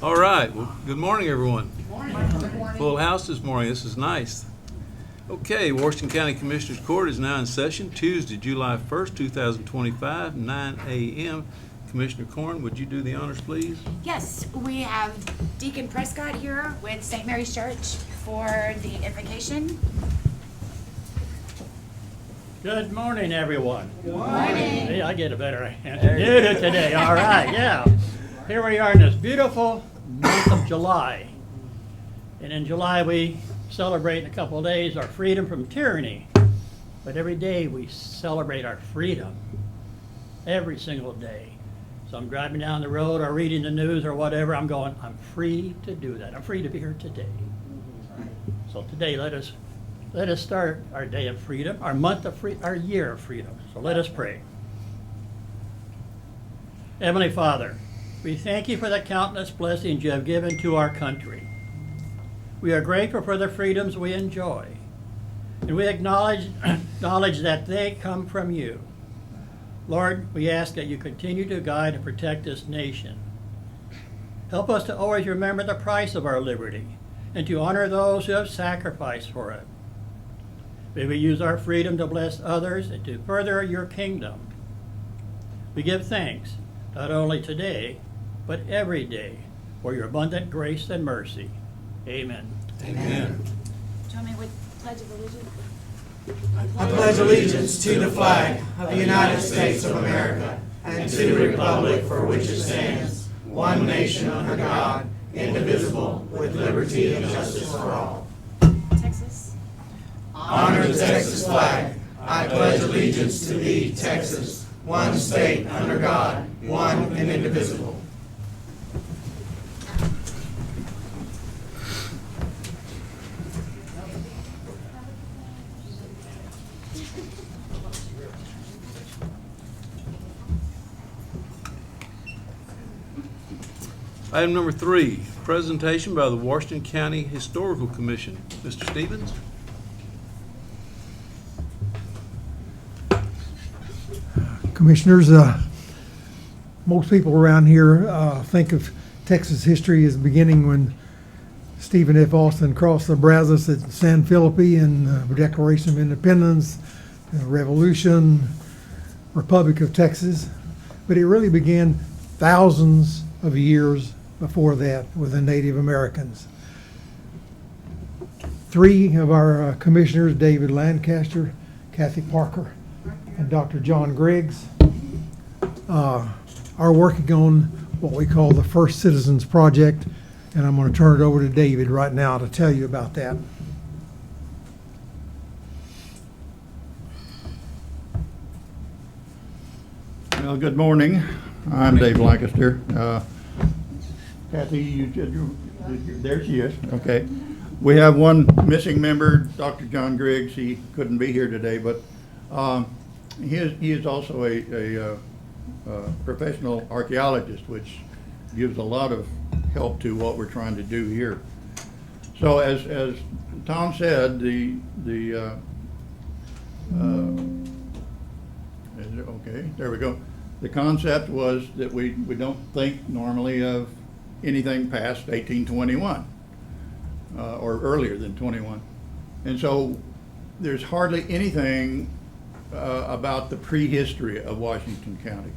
All right, well, good morning, everyone. Full house this morning, this is nice. Okay, Washington County Commissioners Court is now in session, Tuesday, July 1st, 2025, 9 a.m. Commissioner Corn, would you do the honors, please? Yes, we have Deacon Prescott here with St. Mary's Church for the invocation. Good morning, everyone. Good morning. Hey, I get a better answer today. All right, yeah. Here we are in this beautiful month of July. And in July, we celebrate in a couple of days our freedom from tyranny. But every day we celebrate our freedom. Every single day. So I'm driving down the road or reading the news or whatever, I'm going, I'm free to do that. I'm free to be here today. So today, let us start our day of freedom, our month of freedom, our year of freedom. So let us pray. Heavenly Father, we thank you for the countless blessings you have given to our country. We are grateful for the freedoms we enjoy, and we acknowledge that they come from you. Lord, we ask that you continue to guide and protect this nation. Help us to always remember the price of our liberty and to honor those who have sacrificed for it. May we use our freedom to bless others and to further your kingdom. We give thanks, not only today, but every day, for your abundant grace and mercy. Amen. Amen. Join me with Pledge of Allegiance. I pledge allegiance to the flag of the United States of America and to the republic for which it stands, one nation under God, indivisible, with liberty and justice for all. Texas. Honor the Texas flag. I pledge allegiance to thee, Texas, one state under God, one and indivisible. Item number 3, presentation by the Washington County Historical Commission. Mr. Stevens? Commissioners, most people around here think of Texas history as beginning when Stephen F. Austin crossed the Brazos at San Felipe and the Declaration of Independence, the Revolution, Republic of Texas. But it really began thousands of years before that with the Native Americans. 3 of our commissioners, David Lancaster, Kathy Parker, and Dr. John Griggs, are working on what we call the First Citizens Project, and I'm going to turn it over to David right now to tell you about that. Well, good morning. I'm Dave Lancaster. Kathy, there she is. Okay. We have one missing member, Dr. John Griggs. He couldn't be here today, but he is also a professional archaeologist, which gives a lot of help to what we're trying to do here. So as Tom said, okay, there we go. The concept was that we don't think normally of anything past 1821 or earlier than 21. And so there's hardly anything about the prehistory of Washington County.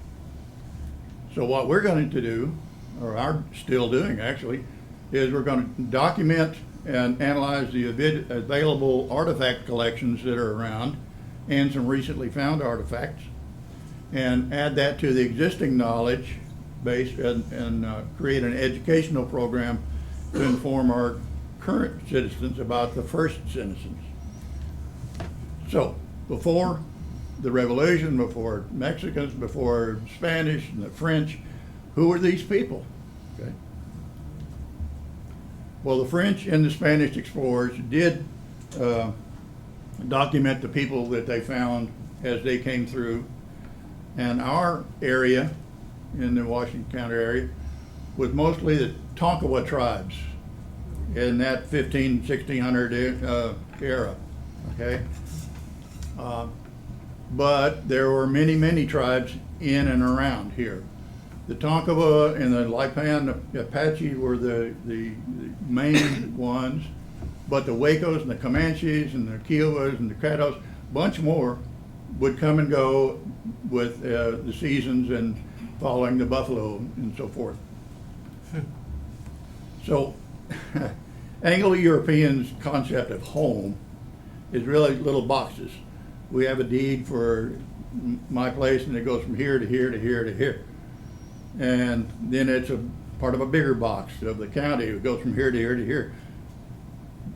So what we're going to do, or are still doing actually, is we're going to document and analyze the available artifact collections that are around and some recently found artifacts, and add that to the existing knowledge base and create an educational program to inform our current citizens about the first citizens. So before the Revolution, before Mexicans, before Spanish and the French, who were these people? Okay. Well, the French and the Spanish explorers did document the people that they found as they came through. And our area, in the Washington County area, was mostly the Tonkawa tribes in that 1600 era, okay? But there were many tribes in and around here. The Tonkawa and the Lipan Apache were the main ones, but the Wacos and the Comanches and the Kiowas and the Caddos, bunch more, would come and go with the seasons and following the buffalo and so forth. So Anglo-Europeans' concept of home is really little boxes. We have a deed for my place and it goes from here to here to here to here. And then it's a part of a bigger box of the county. It goes from here to here to here.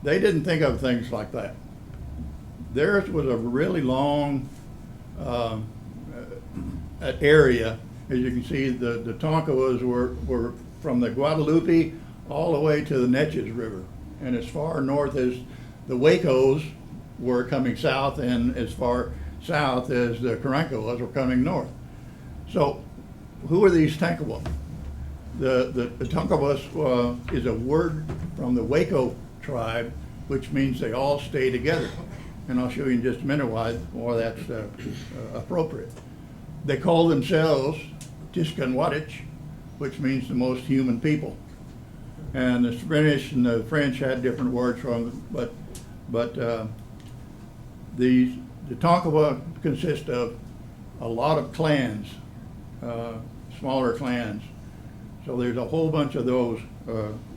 They didn't think of things like that. Theirs was a really long area. As you can see, the Tonkawas were from the Guadalupe all the way to the Neches River. And as far north as the Wacos were coming south, and as far south as the Karankawas were coming north. So who are these Tonkawa? The Tonkawas is a word from the Waco tribe, which means they all stay together. And I'll show you in just a minute why that's appropriate. They call themselves Tiskanwadich, which means the most human people. And the Spanish and the French had different words from them, but the Tonkawa consist of a lot of clans, smaller clans. So there's a whole bunch of those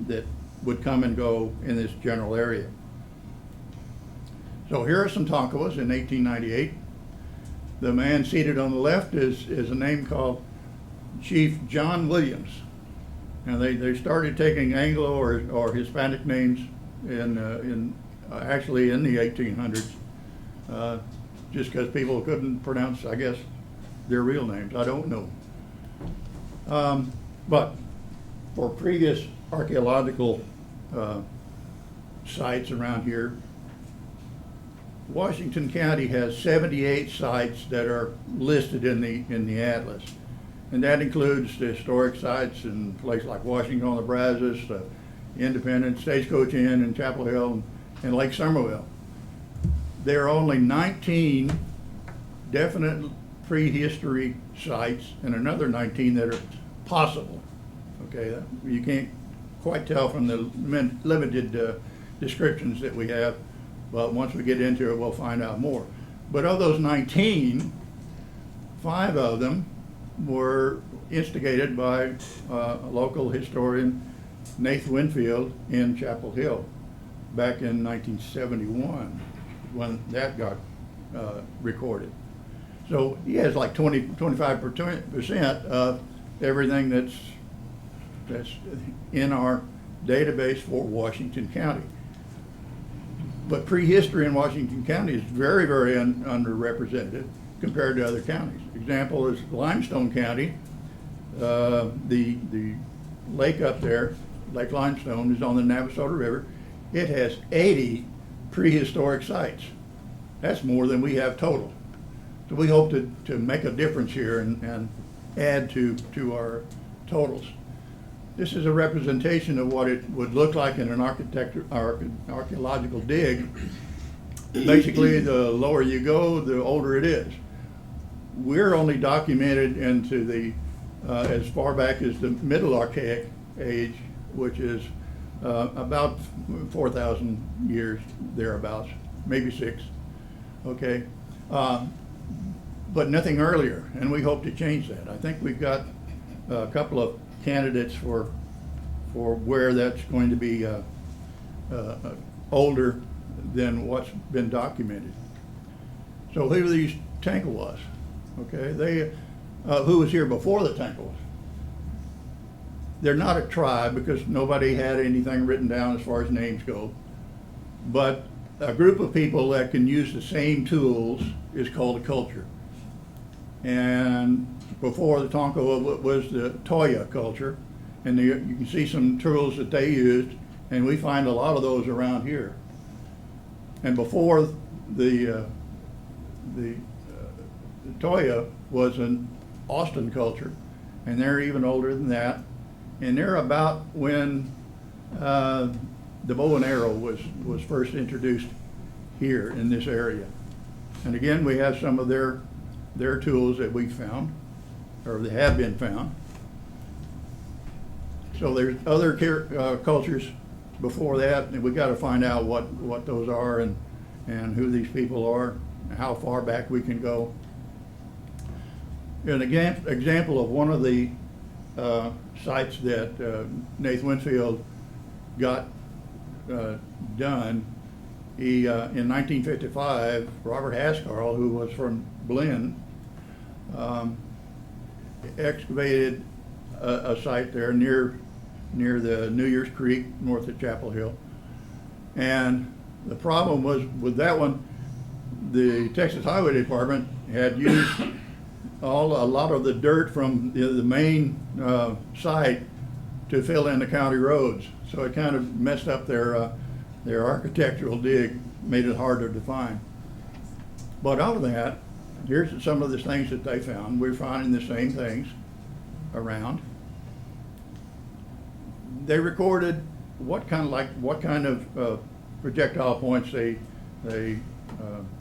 that would come and go in this general area. So here are some Tonkawas in 1898. The man seated on the left is a name called Chief John Williams. And they started taking Anglo or Hispanic names actually in the 1800s, just because people couldn't pronounce, I guess, their real names. I don't know. But for previous archaeological sites around here, Washington County has 78 sites that are listed in the atlas. And that includes the historic sites in places like Washington on the Brazos, Independence, Stagecoach Inn, and Chapel Hill, and Lake Somerville. There are only 19 definite prehistory sites and another 19 that are possible. Okay, you can't quite tell from the limited descriptions that we have, but once we get into it, we'll find out more. But of those 19, 5 of them were instigated by a local historian, Nathan Winfield, in Chapel Hill back in 1971 when that got recorded. So he has like 25% of everything that's in our database for Washington County. But prehistory in Washington County is very, very underrepresented compared to other counties. Example is Limestone County. The lake up there, Lake Limestone, is on the Navasota River. It has 80 prehistoric sites. That's more than we have total. So we hope to make a difference here and add to our totals. This is a representation of what it would look like in an archaeological dig. Basically, the lower you go, the older it is. We're only documented into the as far back as the Middle Archaic age, which is about 4,000 years thereabouts, maybe 6. Okay, but nothing earlier, and we hope to change that. I think we've got a couple of candidates for where that's going to be older than what's been documented. So who are these Tonkawas? Okay, they who was here before the Tonkawas? They're not a tribe because nobody had anything written down as far as names go, but a group of people that can use the same tools is called a culture. And before the Tonkawa was the Toya culture, and you can see some tools that they used, and we find a lot of those around here. And before the Toya was an Austin culture, and they're even older than that, and they're about when the bow and arrow was first introduced here in this area. And again, we have some of their tools that we found, or they have been found. So there's other cultures before that, and we got to find out what those are and who these people are, and how far back we can go. An example of one of the sites that Nathan Winfield got done, he in 1955, Robert Hascarl, who was from Blinn, excavated a site there near the New Year's Creek, north of Chapel Hill. And the problem was with that one, the Texas Highway Department had used a lot of the dirt from the main site to fill in the county roads. So it kind of messed up their architectural dig, made it harder to find. But out of that, here's some of the things that they found. We're finding the same things around. They recorded what kind of projectile points they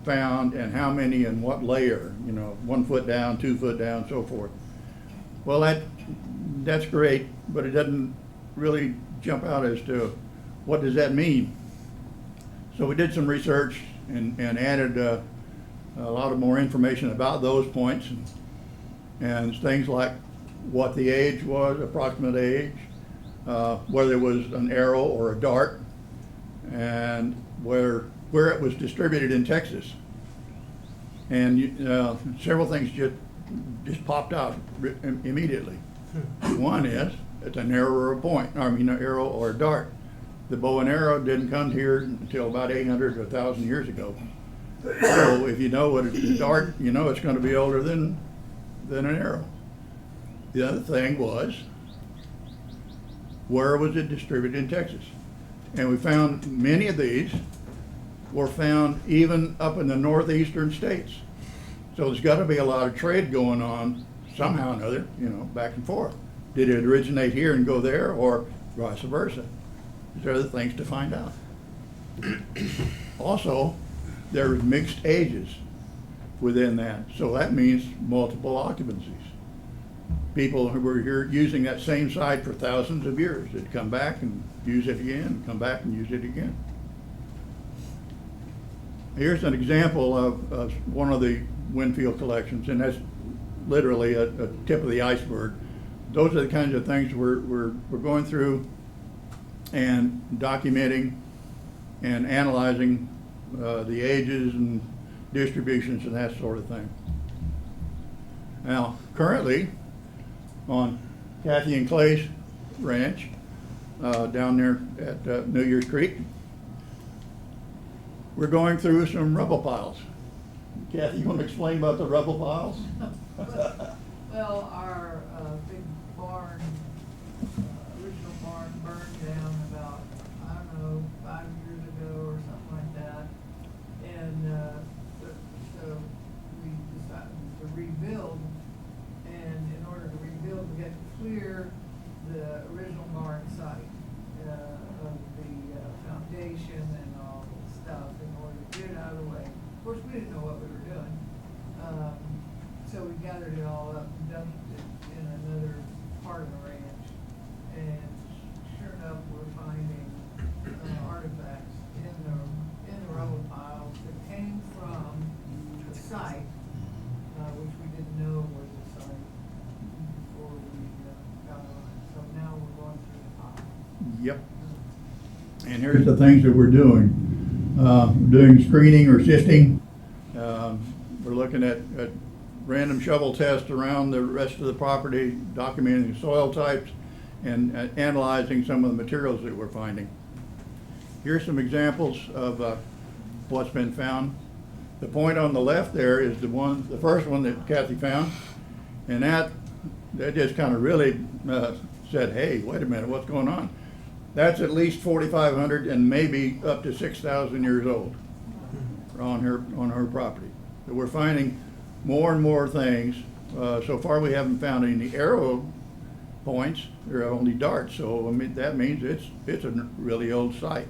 found and how many in what layer, 1 foot down, 2 foot down, so forth. Well, that's great, but it doesn't really jump out as to what does that mean. So we did some research and added a lot of more information about those points and things like what the age was, approximate age, whether it was an arrow or a dart, and where it was distributed in Texas. And several things just popped out immediately. One is it's an arrow or a point, an arrow or a dart. The bow and arrow didn't come here until about 800 to 1,000 years ago. So if you know what it's a dart, it's going to be older than an arrow. The other thing was, where was it distributed in Texas? And we found many of these were found even up in the northeastern states. So there's got to be a lot of trade going on somehow or another, back and forth. Did it originate here and go there, or vice versa? These are the things to find out. Also, there are mixed ages within that, so that means multiple occupancies. People who were here using that same site for thousands of years, they'd come back and use it again, come back and use it again. Here's an example of one of the Winfield collections, and that's literally a tip of the iceberg. Those are the kinds of things we're going through and documenting and analyzing the ages and distributions and that sort of thing. Now, currently, on Kathy and Clay's ranch, down there at New Year's Creek, we're going through some rubble piles. Kathy, you want to explain about the rubble piles? Well, our big barn, original barn burned down about, 5 years ago or something like that. And so we decided to rebuild. And in order to rebuild, we had to clear the original barn site of the foundation and all the stuff in order to get it out of the way. Of course, we didn't know what we were doing. So we gathered it all up and dumped it in another part of the ranch. And sure enough, we're finding artifacts in the rubble piles that came from the site, which we didn't know was a site before we got on it. So now we're going through the pile. Yep. And here's the things that we're doing. Doing screening or sifting. We're looking at random shovel tests around the rest of the property, documenting soil types, and analyzing some of the materials that we're finding. Here's some examples of what's been found. The point on the left there is the first one that Kathy found, and that just kind of really said, hey, wait a minute, what's going on? That's at least 4,500 and maybe up to 6,000 years old on her property. So we're finding more and more things. So far we haven't found any arrow points, there are only darts, so that means it's a really old site.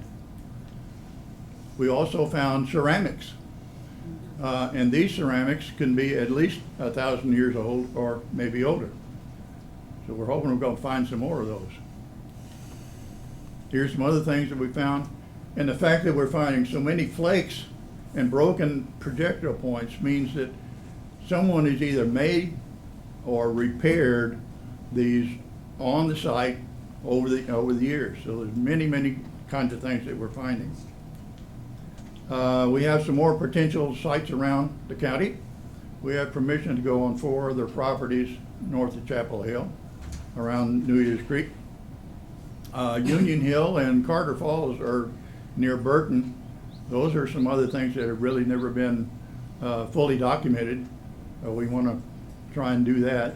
We also found ceramics, and these ceramics can be at least 1,000 years old or maybe older. So we're hoping we're going to find some more of those. Here's some other things that we found. And the fact that we're finding so many flakes and broken projectile points means that someone has either made or repaired these on the site over the years. So there's many kinds of things that we're finding. We have some more potential sites around the county. We have permission to go on 4 other properties north of Chapel Hill, around New Year's Creek. Union Hill and Carter Falls are near Burton. Those are some other things that have really never been fully documented. We want to try and do that.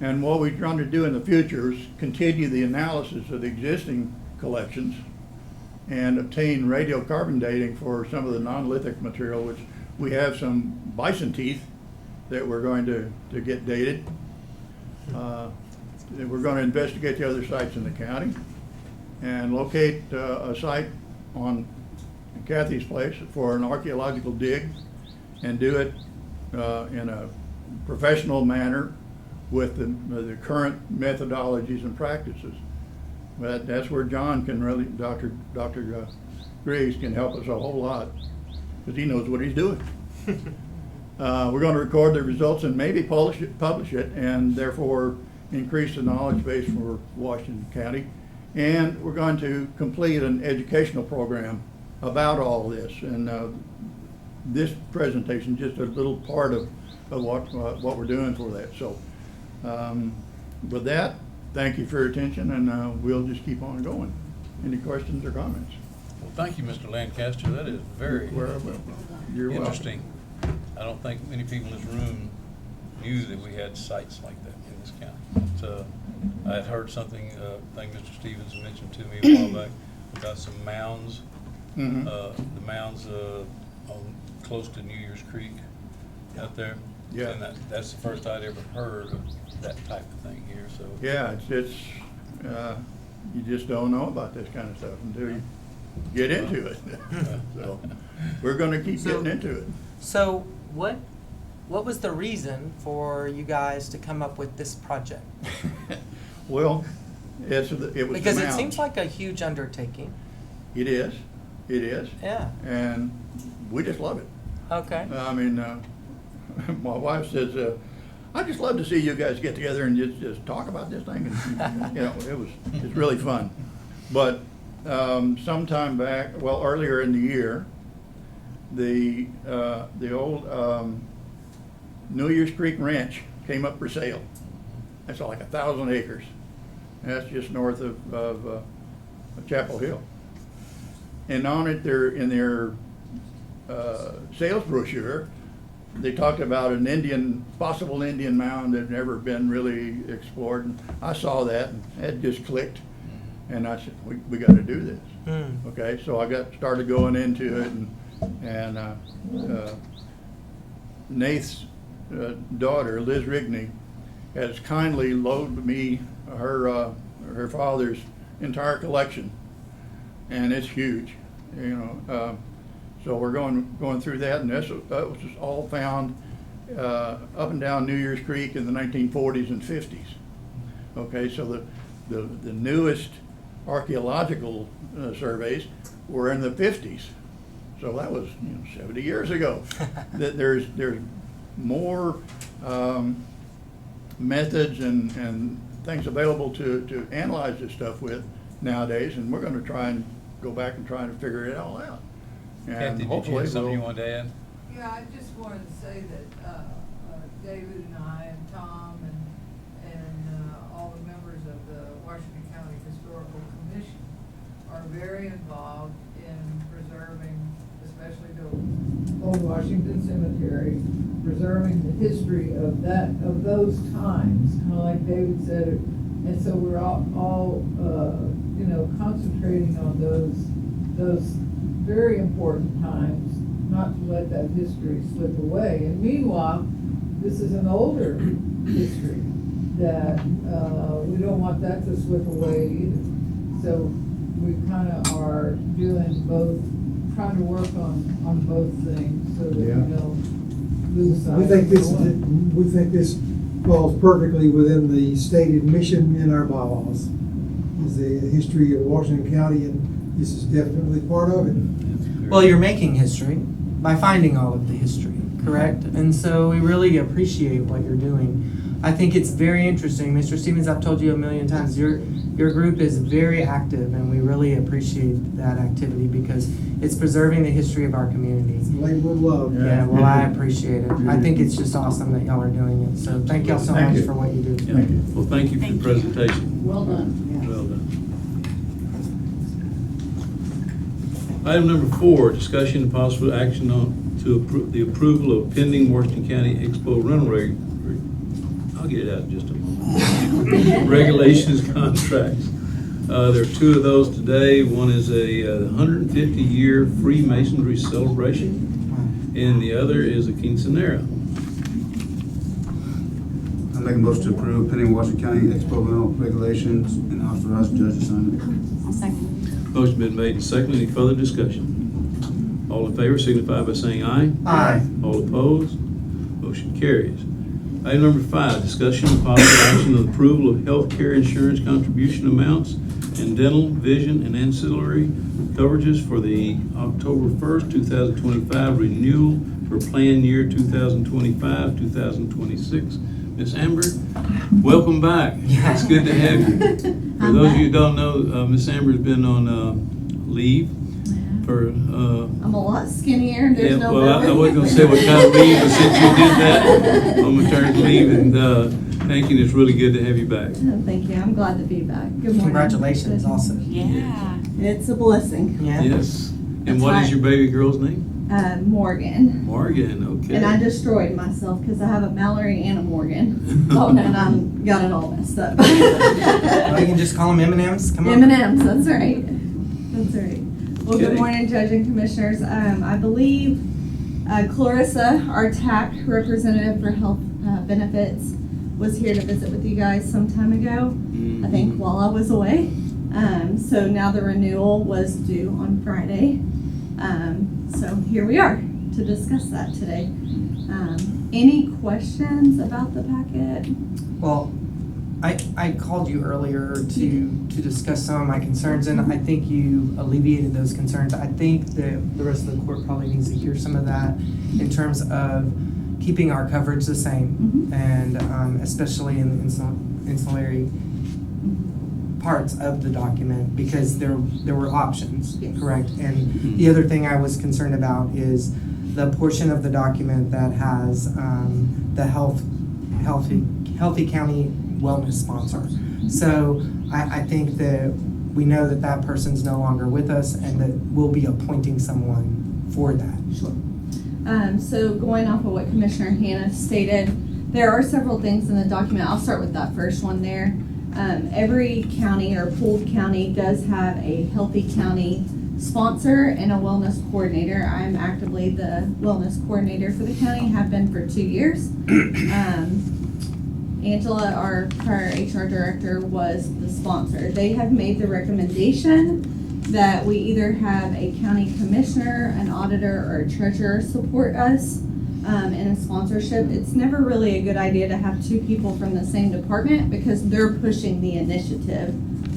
And what we're trying to do in the future is continue the analysis of the existing collections and obtain radiocarbon dating for some of the non-lithic material, which we have some bison teeth that we're going to get dated. We're going to investigate the other sites in the county and locate a site on Kathy's place for an archaeological dig and do it in a professional manner with the current methodologies and practices. But that's where John can really, Dr. Griggs can help us a whole lot because he knows what he's doing. We're going to record the results and maybe publish it, and therefore increase the knowledge base for Washington County. And we're going to complete an educational program about all this. And this presentation is just a little part of what we're doing for that. So with that, thank you for your attention, and we'll just keep on going. Any questions or comments? Well, thank you, Mr. Lancaster. That is very You're interesting. I don't think many people in this room knew that we had sites like that in this county. But, I had heard something, I think Mr. Stevens mentioned to me a while back about some mounds. Mhm. The mounds close to New Year's Creek out there. Yeah. And that's the first I'd ever heard of that type of thing here. So Yeah, it's you just don't know about this kind of stuff until you get into it. So we're going to keep getting into it. So what was the reason for you guys to come up with this project? Well, it was Because the it mounds. seems like a huge undertaking. It is. Yeah. And we just love it. Okay. I mean, my wife says, I just love to see you guys get together and just talk about this thing. And, it's really fun. But sometime back, well, earlier in the year, the old New Year's Creek Ranch came up for sale. That's like 1,000 acres. And that's just north of Chapel Hill. And on it, in their sales brochure, they talked about an possible Indian mound that had never been really explored. And I saw that, and it just clicked. And I said, we got to do this. Okay, so I started going into it, and Nath's daughter, Liz Rigney, has kindly loaned me her father's entire collection, and it's huge, So we're going through that, and that was all found up and down New Year's Creek in the 1940s and 50s. Okay, so the newest archaeological surveys were in the 50s. So that was 70 years ago. That there's more methods and things available to analyze this stuff with nowadays, and we're going to try and go back and try to figure it all out. And Kathy, did you hopefully have something you we'll- wanted to add? Yeah, I just wanted to say that David and I and Tom and all the members of the Washington County Historical Commission are very involved in preserving, especially the old Washington Cemetery, preserving the history of those times, kind of like David said. And so we're all concentrating on those very important times, not to let that history slip away. And meanwhile, this is an older history that we don't want that to slip away either. So we kind of are doing both, trying to work on both things so that we don't lose sight We think of one. we think this falls perfectly within the stated mission in our bylaws. is the history of Washington County, and this is definitely part of it. Well, you're making history by finding all of the history, correct? And so we really appreciate what you're doing. I think it's very interesting. Mr. Stevens, I've told you a million times, your group is very active, and we really appreciate that activity because it's preserving the history of our community. It's a labor of love. Yeah, well, I appreciate it. I think it's just awesome that y'all are doing it. So thank y'all so Thank much you. for what you do. Yeah. Well, thank you for your Thank you. presentation. Well done. Well done. Item number 4, discussion and possible action on to approve the approval of pending Washington County Expo rental rate. I'll get it out in just a moment. Regulations contracts. There are 2 of those today. One is a 150-year Freemasonry celebration, and the other is a quinceanera. I make a motion to approve pending Washington County Expo rental regulations and authorize the judge to sign I'll second. Motion been made and seconded. Any further discussion? All in favor signify by saying aye. Aye. All opposed? Motion carries. Item number 5, discussion and possible action on approval of healthcare insurance contribution amounts and dental, vision, and ancillary coverages for the October 1st, 2025 renewal for plan year 2025, 2026. Ms. Amber, welcome back. It's good to have you. For those of you who don't know, Ms. Amber's been on leave for I'm a lot skinnier. There's yeah, no. well, I wasn't gonna say what kind of leave, but since you did that on maternity leave, and thank you, it's really good to have you back. Oh, thank you. I'm glad to be back. Good morning. Congratulations also. Yeah. It's a blessing. Yeah. Yes. And That's what is right. your baby girl's name? Morgan. Morgan, okay. And I destroyed myself because I have a Mallory and a Morgan. Oh, and I got it all messed up. Well, you can just call them M&Ms. Come on. M&Ms, that's right. That's right. Well, Okay. good morning, Judge and Commissioners. I believe Clarissa, our TAC representative for health benefits, was here to visit with you guys some time ago, I think while I was away. So now the renewal was due on Friday. So here we are to discuss that today. Any questions about the packet? Well, I called you earlier to discuss some of my concerns, and I think you alleviated those concerns. I think that the rest of the court probably needs to hear some of that in terms of keeping our coverage the same, and especially in the ancillary parts of the document, because there were options, Yes. correct? And the other thing I was concerned about is the portion of the document that has the Healthy County Wellness Sponsor. So I think that we know that that person's no longer with us, and that we'll be appointing someone for that. Sure. So going off of what Commissioner Hannah stated, there are several things in the document. I'll start with that first one there. Every county or pooled county does have a Healthy County sponsor and a wellness coordinator. I'm actively the wellness coordinator for the county, have been for 2 years. Angela, our prior HR director, was the sponsor. They have made the recommendation that we either have a county commissioner, an auditor, or a treasurer support us in a sponsorship. It's never really a good idea to have 2 people from the same department because they're pushing the initiative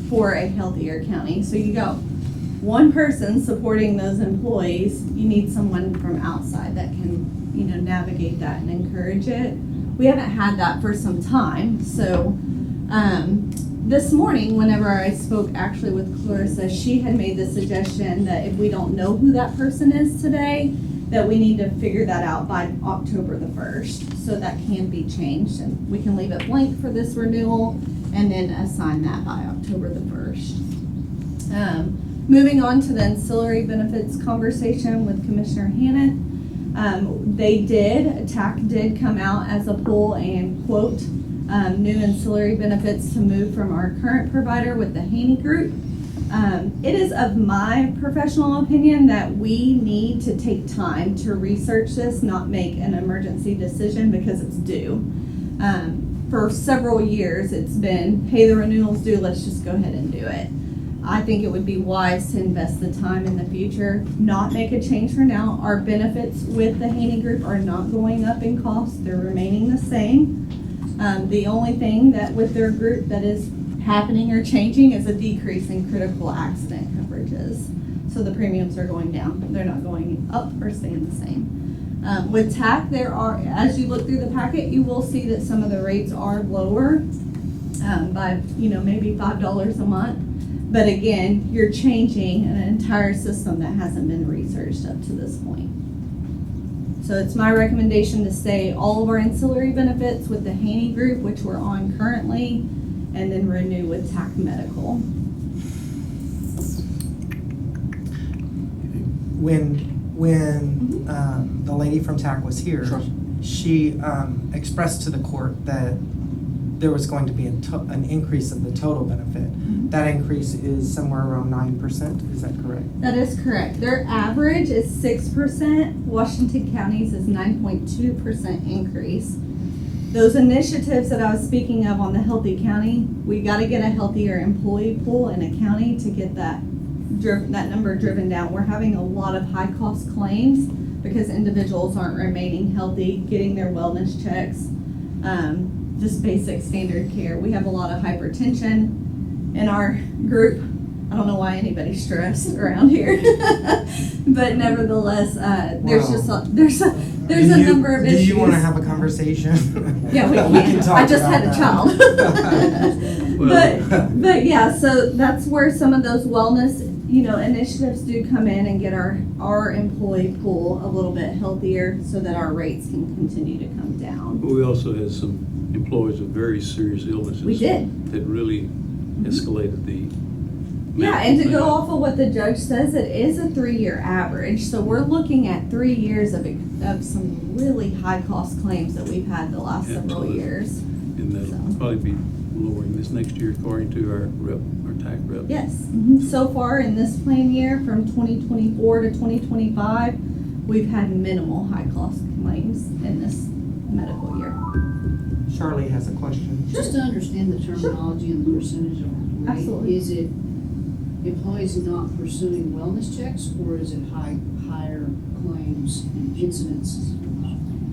for a healthier county. So you got one person supporting those employees, you need someone from outside that can, navigate that and encourage it. We haven't had that for some time, so this morning, whenever I spoke actually with Clarissa, she had made the suggestion that if we don't know who that person is today, that we need to figure that out by October the 1st, so that can be changed, and we can leave it blank for this renewal, and then assign that by October the 1st. Moving on to the ancillary benefits conversation with Commissioner Hannah. TAC did come out as a poll and quote new ancillary benefits to move from our current provider with the Haney Group. It is of my professional opinion that we need to take time to research this, not make an emergency decision because it's due. For several years, it's been, hey, the renewal's due, let's just go ahead and do it. I think it would be wise to invest the time in the future, not make a change for now. Our benefits with the Haney Group are not going up in cost, they're remaining the same. The only thing that with their group that happening or changing is a decrease in critical accident coverages. So the premiums are going down, they're not going up or staying the same. With TAC, there are, as you look through the packet, you will see that some of the rates are lower by, maybe $5 a month. But again, you're changing an entire system that hasn't been researched up to this point. So it's my recommendation to stay all of our ancillary benefits with the Haney Group, which we're on currently, and then renew with TAC Medical. When the lady from TAC was here, she expressed to the court that there was going to be an increase of the total benefit. That increase is somewhere around 9%, is that correct? That is correct. Their average is 6%. Washington County's is 9.2% increase. Those initiatives that I was speaking of on the Healthy County, we got to get a healthier employee pool in a county to get that number driven down. We're having a lot of high cost claims because individuals aren't remaining healthy, getting their wellness checks, just basic standard care. We have a lot of hypertension in our group. I don't know why anybody's stressed around here, but nevertheless, there's a number of issues. Do you want to have a conversation? Yeah, we can. talk I just about had a that. child. but yeah, so that's where some of those wellness, initiatives do come in and get our employee pool a little bit healthier so that our rates can continue to come down. We also had some employees with very serious illnesses. We did. That really escalated the. Yeah, and to go off of what the judge says, it is a 3-year average. So we're looking at 3 years of some really high cost claims that we've had the last several Absolutely. years. And that'll So. probably be lowering this next year according to our TAC rep. Yes. So far in this plan year, from 2024 to 2025, we've had minimal high cost claims in this medical year. Charlie has a question. Just to understand the terminology and the percentage of rate, Absolutely. is it employees not pursuing wellness checks, or is it higher claims and incidences?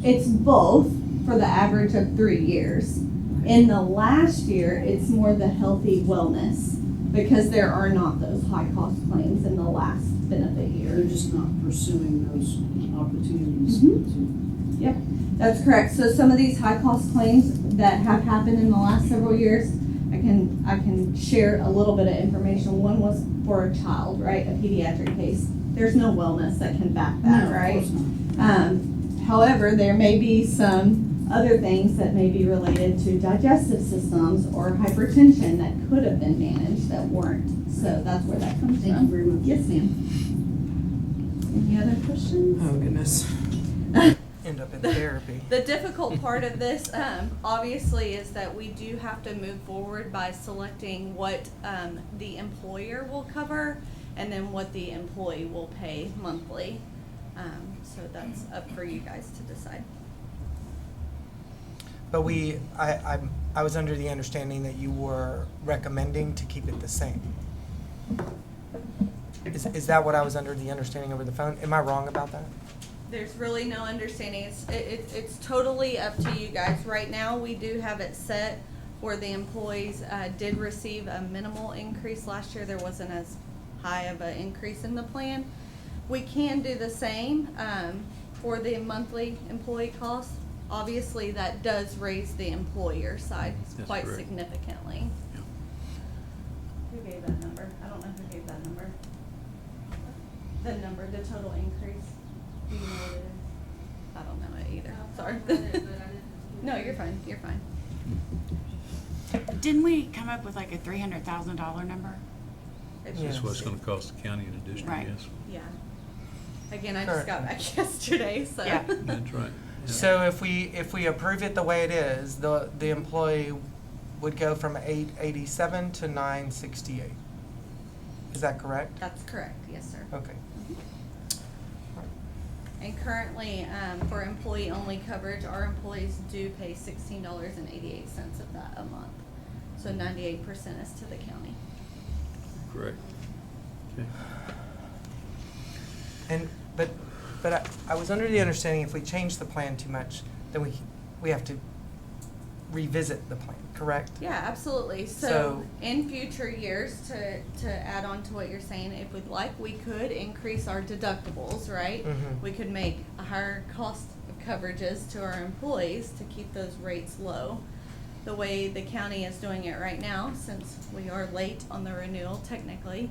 It's both for the average of 3 years. In the last year, it's more the healthy wellness because there are not those high cost claims in the last benefit year. They're just not pursuing those opportunities Mhm. to. Yep, that's correct. So some of these high cost claims that have happened in the last several years, I can share a little bit of information. One was for a child, right, a pediatric case. There's no wellness that can back that, No, right? of course not. However, there may be some other things that may be related to digestive systems or hypertension that could have been managed that weren't. So that's where that comes from. Thank you very much. Yes, ma'am. Any other questions? Oh, goodness. End up in therapy. The difficult part of this, obviously, is that we do have to move forward by selecting what the employer will cover and then what the employee will pay monthly. So that's up for you guys to decide. But I was under the understanding that you were recommending to keep it the same. Is that what I was under the understanding over the phone? Am I wrong about that? There's really no understanding. It's totally up to you guys. Right now, we do have it set where the employees did receive a minimal increase last year. There wasn't as high of an increase in the plan. We can do the same for the monthly employee costs. Obviously, that does raise the employer side That's quite correct. significantly. Yeah. Who gave that number? I don't know who gave that number. The number, the total increase. Do you know what it is? I don't know it either. Sorry. No, you're fine. You're fine. Didn't we come up with like a $300,000 number? It's Yeah. That's what it's gonna cost the county and the district, Right. yes. Yeah. Again, I just got back yesterday, so. Yeah. That's right. Yeah. So if we approve it the way it is, the employee would go from 887 to 968. Is that correct? That's correct. Yes, sir. Okay. And currently, for employee-only coverage, our employees do pay $16.88 of that a month. So 98% is to the county. Correct. Okay. And but I was under the understanding if we change the plan too much, then we revisit the plan, correct? Yeah, absolutely. So So- in future years, to add on to what you're saying, if we'd like, we could increase our deductibles, right? Mhm. We could make a higher cost of coverages to our employees to keep those rates low. The way the county is doing it right now, since we are late on the renewal technically,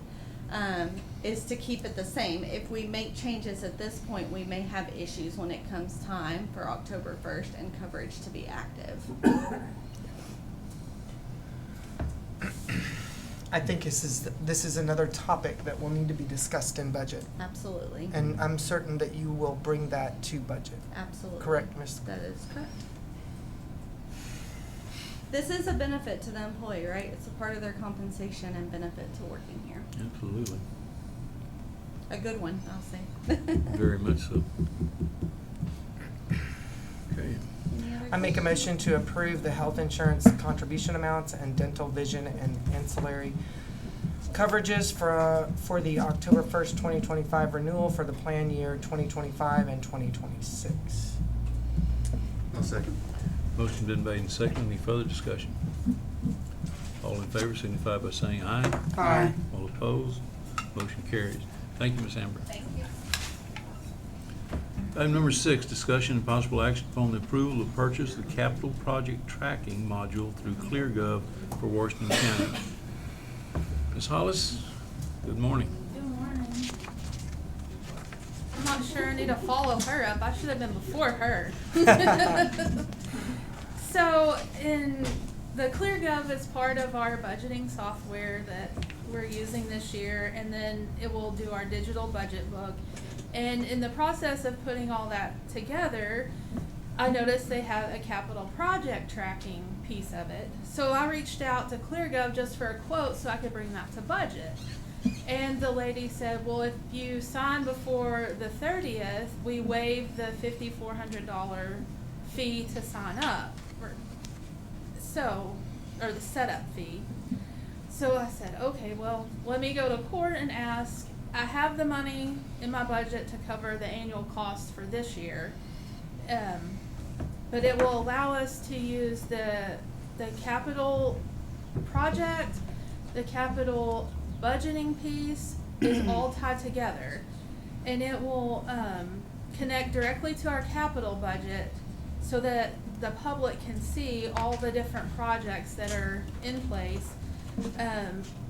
is to keep it the same. If we make changes at this point, we may have issues when it comes time for October 1st and coverage to be active. I think this is another topic that will need to be discussed in budget. Absolutely. And I'm certain that you will bring that to budget. Absolutely. Correct, Ms. That is correct. This is a benefit to the employee, right? It's a part of their compensation and benefit to working here. Absolutely. A good one, I'll say. Very much so. Okay. Any other I make a questions? motion to approve the health insurance contribution amounts and dental, vision, and ancillary coverages for the October 1st, 2025 renewal for the plan year 2025 and 2026. I'll second. Motion been made and seconded. Any further discussion? All in favor signify by saying aye. Aye. All opposed? Motion carries. Thank you, Ms. Amber. Thank you. Item number 6, discussion and possible action upon the approval to purchase the capital project tracking module through ClearGov for Washington County. Ms. Hollis, good morning. Good morning. I'm not sure I need to follow her up. I should have been before her. So, the ClearGov is part of our budgeting software that we're using this year, and then it will do our digital budget book. And in the process of putting all that together, I noticed they have a capital project tracking piece of it. So I reached out to ClearGov just for a quote so I could bring that to budget. And the lady said, well, if you sign before the 30th, we waive the $5,400 fee to sign up. Or the setup fee. So I said, okay, well, let me go to court and ask. I have the money in my budget to cover the annual cost for this year. But it will allow us to use the capital project, the capital budgeting piece is all tied together. And it will connect directly to our capital budget so that the public can see all the different projects that are in place.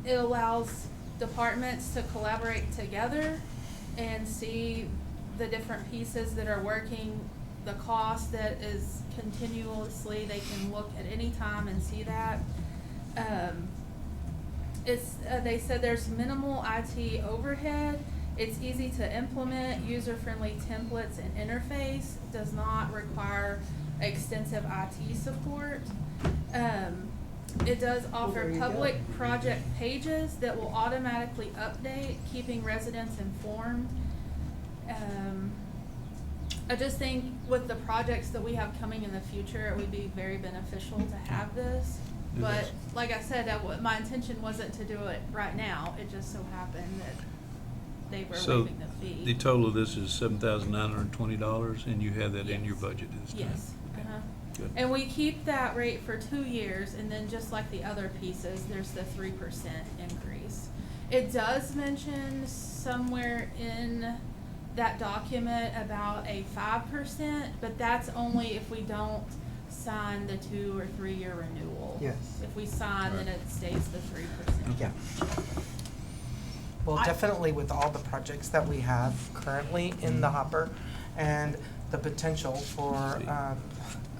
It allows departments to collaborate together and see the different pieces that are working, the cost that is continuously, they can look at any time and see that. They said there's minimal IT overhead. It's easy to implement, user-friendly templates and interface, does not require extensive IT support. It does offer public project pages that will automatically update, keeping residents informed. I just think with the projects that we have coming in the future, it would be very beneficial to have this. It But is. like I said, my intention wasn't to do it right now. It just so happened that they were So waiving the fee. the total of this is $7,920, and you have that in your Yes. budget this time? Yes. Uh-huh. Good. And we keep that rate for 2 years, and then just like the other pieces, there's the 3% increase. It does mention somewhere in that document about a 5%, but that's only if we don't sign the 2 or 3 year renewal. Yes. If we sign, then it stays the 3%. Yeah. Well, definitely with all the projects that we have currently in the hopper and the potential for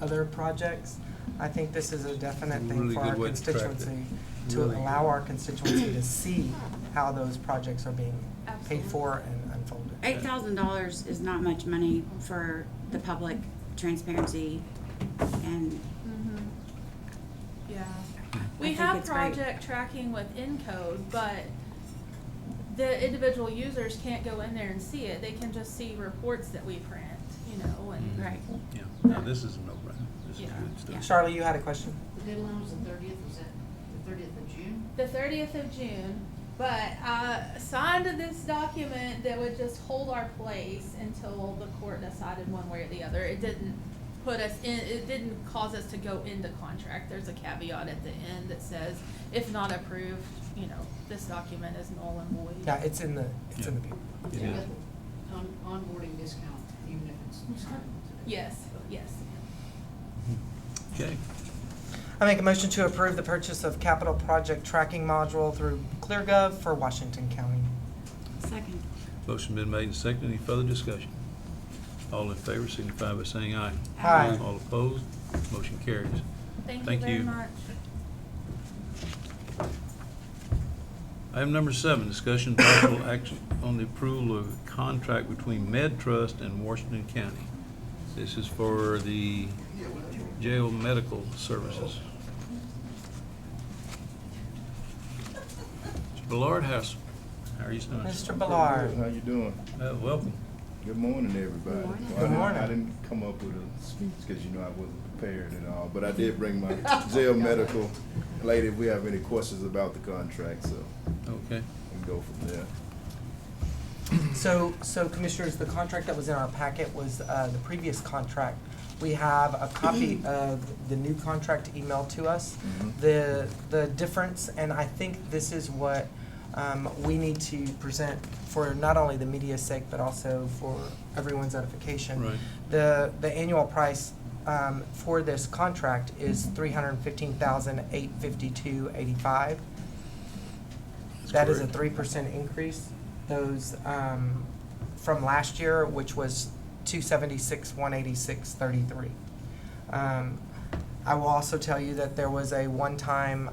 other projects, I think this is a definite thing Really for good our way to track that. constituency, to Really allow our constituency to see how those projects are being paid Absolutely. for and unfolded. $8,000 is not much money for the public transparency, and Mhm. Yeah. I We think have it's great. project tracking with Encode, but the individual users can't go in there and see it. They can just see reports that we print, and. right. Yeah, no, this is a no-brainer. This is Yeah. good stuff. Yeah. Charlie, you had a question? The deadline was the 30th, was that the 30th of June? The 30th of June, but I signed this document that would just hold our place until the court decided one way or the other. It didn't put us in, it didn't cause us to go into contract. There's a caveat at the end that says, if not approved, you know, this document is null and void. Yeah, it's in the paper. It You is. get onboarding discount, even if it's signed today. Yes, yes. Okay, I make a motion to approve the purchase of capital project tracking module through ClearGov for Washington County. Second. motion been made and seconded. Any further discussion? All in favor signify by saying aye. Aye. All opposed, motion carries. Thank Thank you very you. much. Item number 7, discussion and possible action on the approval of a contract between Med Trust and Washington County. This is for the jail medical services. Mr. Ballard, how are you doing? Mr. Ballard. How you doing? Welcome. Good morning, everybody. Good morning. Good morning. I didn't come up with a speech because, you know, I wasn't prepared at all, but I did bring my jail medical lady if we have any questions about the contract, so Okay. we can go from there. So Commissioners, the contract that was in our packet was the previous contract. We have a copy of the new contract emailed to us. The difference, and I think this is what we need to present for not only the media's sake, but also for everyone's edification. Right. The annual price for this contract is $315,852.85. That is a correct. 3% increase. Those from last year, which was $276,186.33. I will also tell you that there was a one-time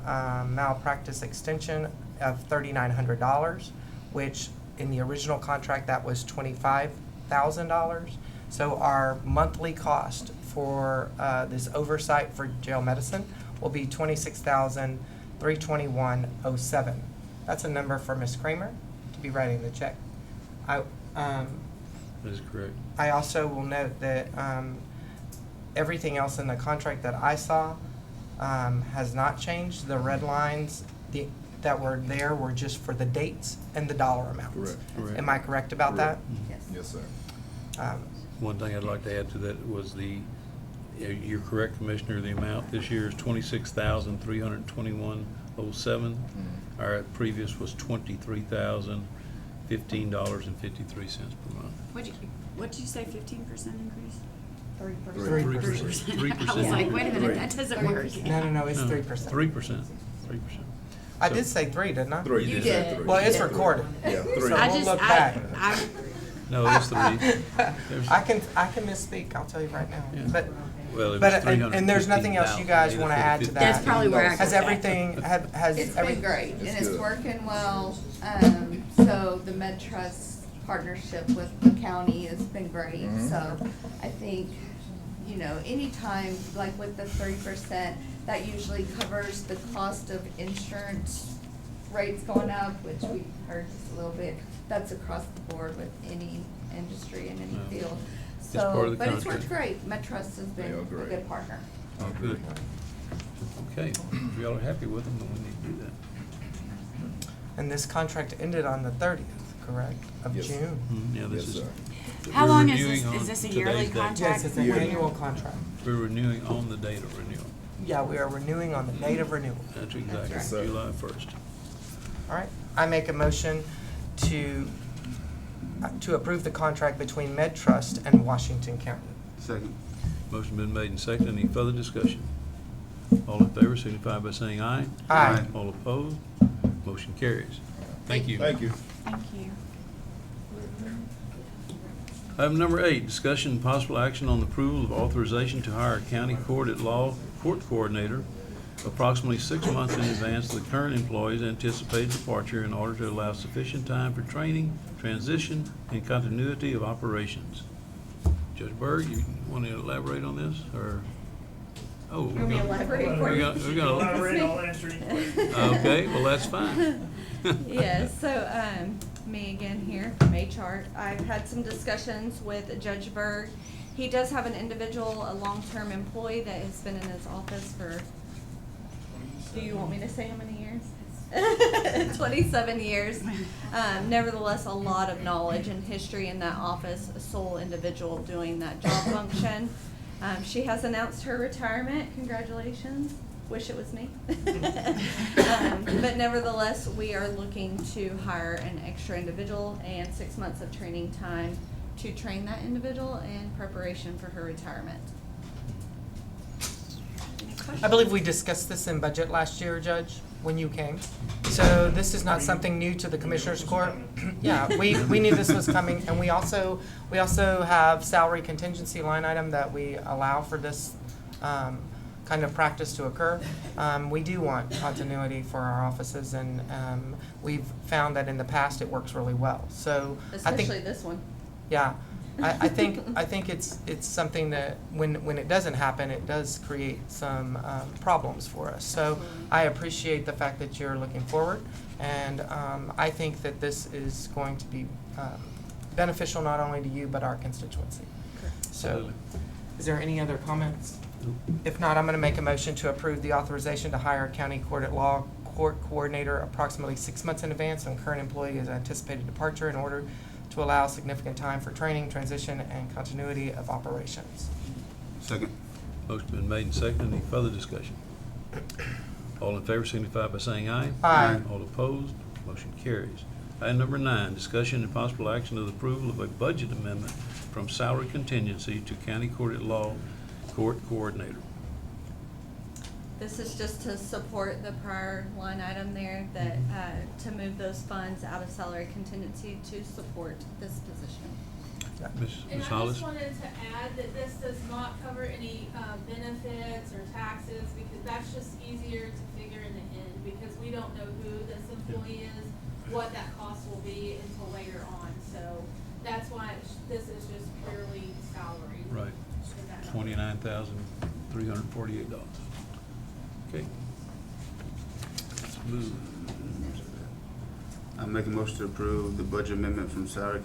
malpractice extension of $3,900, which in the original contract that was $25,000. So our monthly cost for this oversight for jail medicine will be $26,321.07. That's a number for Ms. Kramer to be writing the check. That is correct. I also will note that everything else in the contract that I saw has not changed. The red lines that were there were just for the dates and the dollar amounts. Correct. Correct. Am I correct about Yes. Yes, sir. that? One thing I'd like to add to that was you're correct, Commissioner, the amount this year is $26,321.07. Our previous was $23,015.53 per month. What'd you say, 15% increase? 3%. 3%. I was like, wait a minute, that doesn't work. No, it's 3%. 3%. 3%. I did say 3, didn't I? 3. You said did. 3. Well, it's recorded. Yeah, 3. So we'll look back. No, it's 3. There's- I can misspeak, I'll tell you right now. Yeah. But Well, it was But, and there's nothing else you guys wanna add to that? That's probably where I Has got everything, has It's every? been great, and It's it's good. working well. So the MedTrust partnership with the county has been great. So I think, you know, anytime, like with the 3%, that usually covers the cost of insurance rates going up, which we heard just a little bit. That's across the board with any industry in any No. field. part of the But it's worked contract. great. MedTrust has They been are a great. good partner. Oh, good. Okay, if y'all are happy with them, then we need to do that. And this contract ended on the 30th, correct, of Yes. June? Yeah, this Yes, is. sir. How we're long is renewing this? on Is this a today's yearly date. contract? Yes, it's an Yeah. annual contract. We're renewing on the date of renewal. Yeah, we are renewing on the date of renewal. That's exactly, Yes, sir. July 1st. All right, I make a motion to approve the contract between MedTrust and Washington County. Second. Motion been made and seconded. Any further discussion? All in favor signify by saying aye. Aye. All opposed, motion carries. Thank you. Thank you. Thank you. Item number 8, discussion and possible action on the approval of authorization to hire a county court at law court coordinator approximately 6 months in advance of the current employee's anticipated departure in order to allow sufficient time for training, transition, and continuity of operations. Judge Berg, you want to elaborate on this, or? Oh, You want me to elaborate for you? we're gonna, I'll answer any questions. okay, well, that's fine. Yes, so, me again here from HR. I've had some discussions with Judge Berg. He does have an individual, a long-term employee that has been in his office for, do you want me to say how many years? 27 years. Nevertheless, a lot of knowledge and history in that office, a sole individual doing that job function. She has announced her retirement. Congratulations. Wish it was me. But nevertheless, we are looking to hire an extra individual and 6 months of training time to train that individual in preparation for her retirement. Any questions? I believe we discussed this in budget last year, Judge, when you came. So this is not something new to the Commissioners Court. Yeah, we knew this was coming, and we also have salary contingency line item that we allow for this kind of practice to occur. We do want continuity for our offices, and we've found that in the past it works really well. So I think, Especially this one. yeah, I think it's something that when it doesn't happen, it does create some problems for us. So I appreciate the fact that you're looking forward, and I think that this is going to be beneficial not only to you but our constituency. So, is there any other comments? If not, I'm going to make a motion to approve the authorization to hire a county court at law court coordinator approximately 6 months in advance when current employee is anticipated departure in order to allow significant time for training, transition, and continuity of operations. Second. Motion been made and seconded. Any further discussion? All in favor signify by saying aye. Aye. All opposed, motion carries. Item number 9, discussion and possible action of the approval of a budget amendment from salary contingency to county court at law court coordinator. This is just to support the prior line item there, that, to move those funds out of salary contingency to support this position. Ms. And I Hollis? just wanted to add that this does not cover any benefits or taxes, because that's just easier to figure in the end, because we don't know who this employee is, what that cost will be until later on. So that's why this is just purely salary. Right. $29,348. Okay. Let's move. I make a motion to approve the budget amendment from salary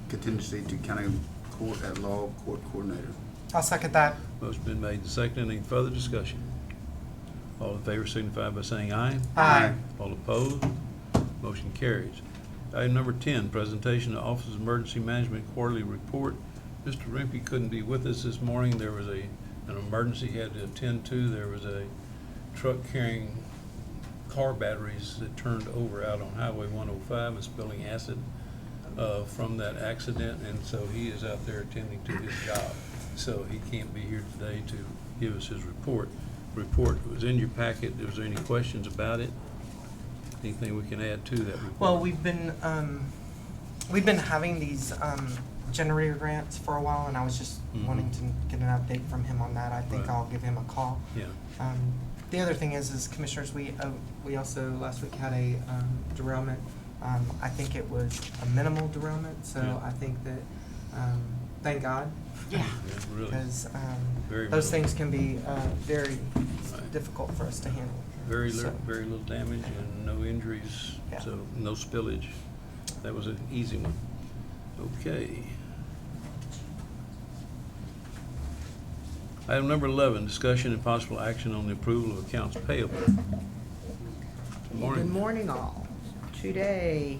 contingency to county court at law court coordinator. I'll second that. Motion been made and seconded. Any further discussion? All in favor signify by saying aye. Aye. All opposed, motion carries. Item number 10, presentation of Office of Emergency Management Quarterly Report. Mr. Rimke couldn't be with us this morning. There was an emergency he had to attend to. There was a truck carrying car batteries that turned over out on Highway 105 and spilling acid from that accident, and so he is out there attending to his job. So he can't be here today to give us his report. Report was in your packet. Was there any questions about it? Anything we can add to that report? Well, we've been having these generator grants for a while, and I was just wanting to get an update from him on that. I think Right. I'll give him a call. Yeah. The other thing is commissioners, we also last week had a derailment. I think it was a minimal derailment, so Yeah. I think that thank God. Yeah, really. Because Very those minimal. things can be very Right. difficult for us to handle. Very So- little damage and no injuries, Yeah. so no spillage. That was an easy one. Okay. Item number 11, discussion and possible action on the approval of accounts payable. Good morning. Good morning, all. Today,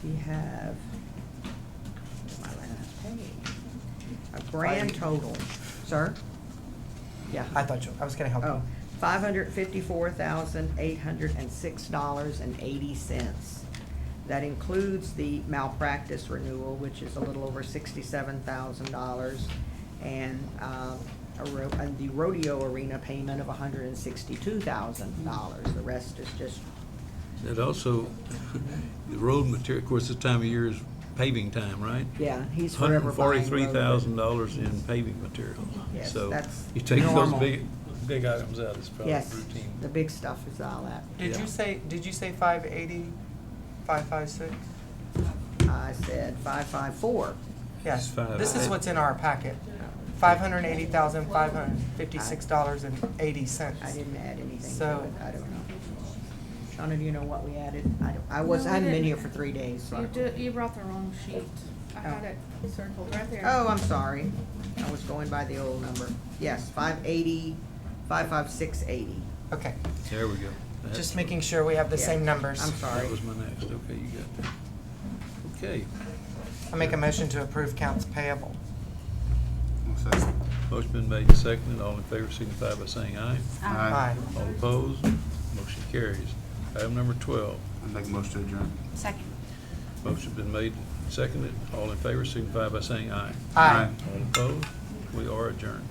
we have my last page. A grand total, sir? Yeah. I was going to help you. $554,806.80. That includes the malpractice renewal, which is a little over $67,000, and the rodeo arena payment of $162,000. The rest is just That also, the road material, of course, this time of year is paving time, right? Yeah, he's forever buying road. $143,000 in paving material. Yes, So that's you take normal. those big items out, it's probably Yes, routine. the big stuff is all that. Did Yeah. you say 580, 556? I said 554. Yes, Five. this is what's in our packet. $580,556.80. I didn't add anything to So- it, I don't know. Shauna, do you know what we added? I No, we hadn't been didn't. here for 3 days, so. You brought the wrong sheet. I had it circled right there. Oh, I'm sorry. I was going by the old number. Yes, 55680. Okay, There we go. just making sure we have the Yeah, same numbers. I'm sorry. That was my next, okay, you got that. Okay, I make a motion to approve counts payable. I'll Second. Motion been made and seconded. All in favor signify by saying aye. Aye. All opposed? Motion carries. Item number 12. I make a motion to adjourn. Second. Motion been made and seconded. All in favor signify by saying aye. Aye. All opposed? We are adjourned.